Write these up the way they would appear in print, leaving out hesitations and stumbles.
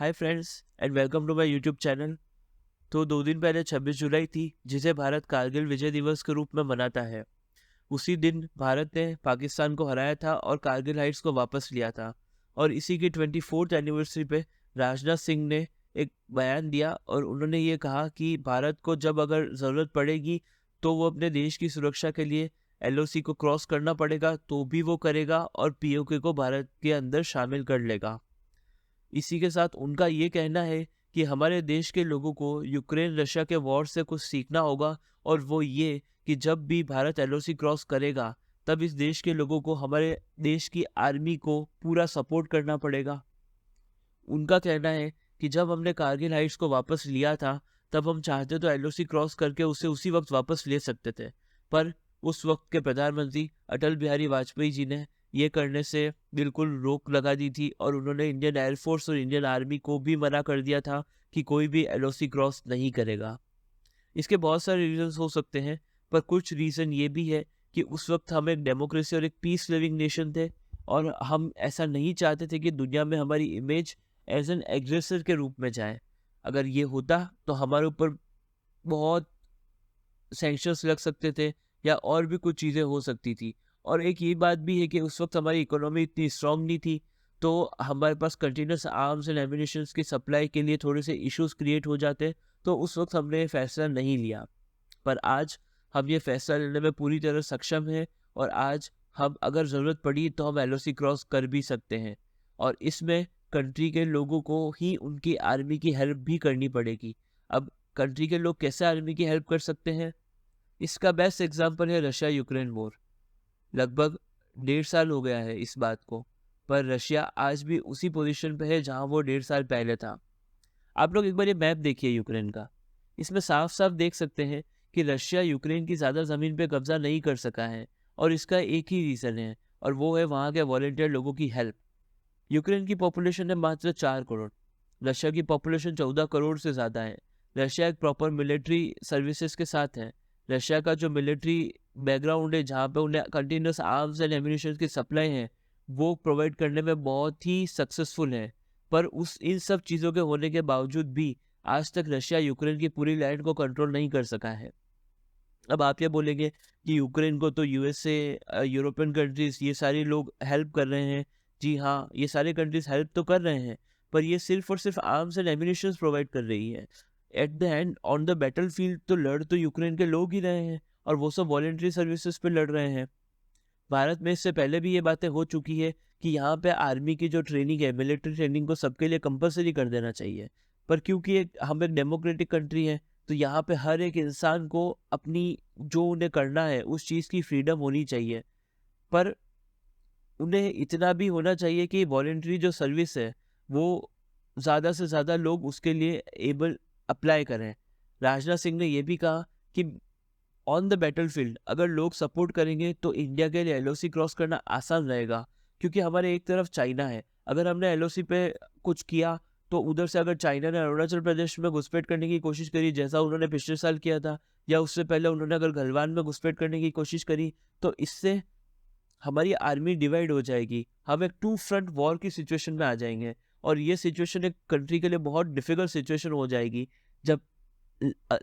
Hi friends and welcome to my YouTube channel. तो 2 दिन पहले 26 जुलाई थी, जिसे भारत कारगिल विजय दिवस के रूप में मनाता है। उसी दिन भारत ने पाकिस्तान को हराया था और कारगिल हाइट्स को वापस लिया था। और इसी की 24th एनिवर्सरी पे राजनाथ सिंह ने एक बयान दिया और उन्होंने ये कहा कि भारत को जब अगर ज़रूरत पड़ेगी तो वो अपने देश की सुरक्षा के लिए एलओसी को क्रॉस करना पड़ेगा तो भी वो करेगा और पीओके को भारत के अंदर शामिल कर लेगा। इसी के साथ उनका ये कहना है कि हमारे देश के लोगों को यूक्रेन रशिया के वॉर से कुछ सीखना होगा, और वो ये कि जब भी भारत एलओसी क्रॉस करेगा तब इस देश के लोगों को हमारे देश की आर्मी को पूरा सपोर्ट करना पड़ेगा। उनका कहना है कि जब हमने कारगिल हाइट्स को वापस लिया था तब हम चाहते तो एलओसी क्रॉस करके उसे उसी वक्त वापस ले सकते थे, पर उस वक्त के प्रधानमंत्री अटल बिहारी वाजपेयी जी ने ये करने से बिल्कुल रोक लगा दी थी और उन्होंने इंडियन एयरफोर्स और इंडियन आर्मी को भी मना कर दिया था कि कोई भी एलओसी क्रॉस नहीं करेगा। इसके बहुत सारे रीजंस हो सकते हैं, पर कुछ रीज़न ये भी है कि उस वक्त हम एक डेमोक्रेसी और एक पीस लिविंग नेशन थे और हम ऐसा नहीं चाहते थे कि दुनिया में हमारी इमेज एज एन एग्रेसर के रूप में जाए। अगर ये होता तो हमारे ऊपर बहुत सैंक्शंस लग सकते थे या और भी कुछ चीज़ें हो सकती थी। और एक ये बात भी है कि उस वक्त हमारी इकोनॉमी इतनी स्ट्रांग नहीं थी, तो हमारे पास कंटिन्यूस आर्म्स एंड एम्यूनिशंस की सप्लाई के लिए थोड़े से इश्यूज क्रिएट हो जाते, तो उस वक्त हमने ये फैसला नहीं लिया। पर आज हम ये फैसला लेने में पूरी तरह सक्षम हैं और आज हम अगर ज़रूरत पड़ी तो हम एलओसी क्रॉस कर भी सकते हैं। और इसमें कंट्री के लोगों को ही उनकी आर्मी की हेल्प भी करनी पड़ेगी। अब कंट्री के लोग कैसे आर्मी की हेल्प कर सकते हैं, इसका बेस्ट एग्जाम्पल है रशिया यूक्रेन वॉर। लगभग 1.5 साल हो गया है इस बात को, पर रशिया आज भी उसी पोजीशन पे है जहां वो 1.5 साल पहले था। आप लोग एक बार ये मैप देखिए यूक्रेन का। इसमें साफ साफ देख सकते हैं कि रशिया यूक्रेन की ज़्यादा ज़मीन पे कब्जा नहीं कर सका है, और इसका एक ही रीज़न है और वो है वहाँ के वॉलेंटियर लोगों की हेल्प। यूक्रेन की पॉपुलेशन है मात्र 4 करोड़, रशिया की पॉपुलेशन 14 करोड़ से ज़्यादा है। रशिया एक प्रॉपर मिलिट्री सर्विसेज के साथ है। रशिया का जो मिलिट्री बैकग्राउंड है, जहाँ पे उन्हें कंटिन्यूस आर्म्स एंड एम्यूनिशन की सप्लाई है, वो प्रोवाइड करने में बहुत ही सक्सेसफुल है। पर उस इन सब चीज़ों के होने के बावजूद भी आज तक रशिया यूक्रेन की पूरी लैंड को कंट्रोल नहीं कर सका है। अब आप ये बोलेंगे कि यूक्रेन को तो यूएसए, यूरोपियन कंट्रीज, ये सारे लोग हेल्प कर रहे हैं। जी हाँ, ये सारे कंट्रीज हेल्प तो कर रहे हैं, पर ये सिर्फ और सिर्फ आर्म्स एंड एम्यूनिशंस प्रोवाइड कर रही है। At the end on the battle field तो लड़ तो यूक्रेन के लोग ही रहे हैं, और वो सब वॉलेंट्री सर्विसेज पे लड़ रहे हैं। भारत में इससे पहले भी ये बातें हो चुकी है कि यहाँ पे आर्मी की जो ट्रेनिंग है, मिलिट्री ट्रेनिंग को सबके लिए कंपलसरी कर देना चाहिए। पर क्योंकि हम एक डेमोक्रेटिक कंट्री है, तो यहाँ पे हर एक इंसान को अपनी जो उन्हें करना है उस चीज़ की फ्रीडम होनी चाहिए। पर उन्हें इतना भी होना चाहिए कि वॉलेंट्री जो सर्विस है वो ज़्यादा से ज़्यादा लोग उसके लिए एबल अप्लाई करें। राजनाथ सिंह ने यह भी कहा कि ऑन द बैटलफील्ड अगर लोग सपोर्ट करेंगे तो इंडिया के लिए एलओसी क्रॉस करना आसान रहेगा, क्योंकि हमारे एक तरफ चाइना है। अगर हमने एलओसी पे कुछ किया तो उधर से अगर चाइना ने अरुणाचल प्रदेश में घुसपैठ करने की कोशिश करी, जैसा उन्होंने पिछले साल किया था, या उससे पहले उन्होंने अगर गलवान में घुसपैठ करने की कोशिश करी, तो इससे हमारी आर्मी डिवाइड हो जाएगी। हम एक टू फ्रंट वॉर की सिचुएशन में आ जाएंगे, और ये सिचुएशन एक कंट्री के लिए बहुत डिफिकल्ट सिचुएशन हो जाएगी। जब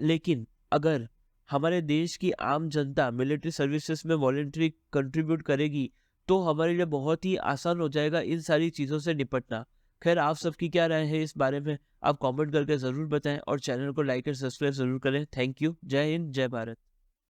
लेकिन अगर हमारे देश की आम जनता मिलिट्री सर्विसेज में वॉलेंटरी कंट्रीब्यूट करेगी तो हमारे लिए बहुत ही आसान हो जाएगा इन सारी चीज़ों से निपटना। खैर, आप सबकी क्या राय है इस बारे में, आप कमेंट करके ज़रूर बताएं और चैनल को लाइक और सब्सक्राइब ज़रूर करें। Thank you. जय हिंद, जय भारत।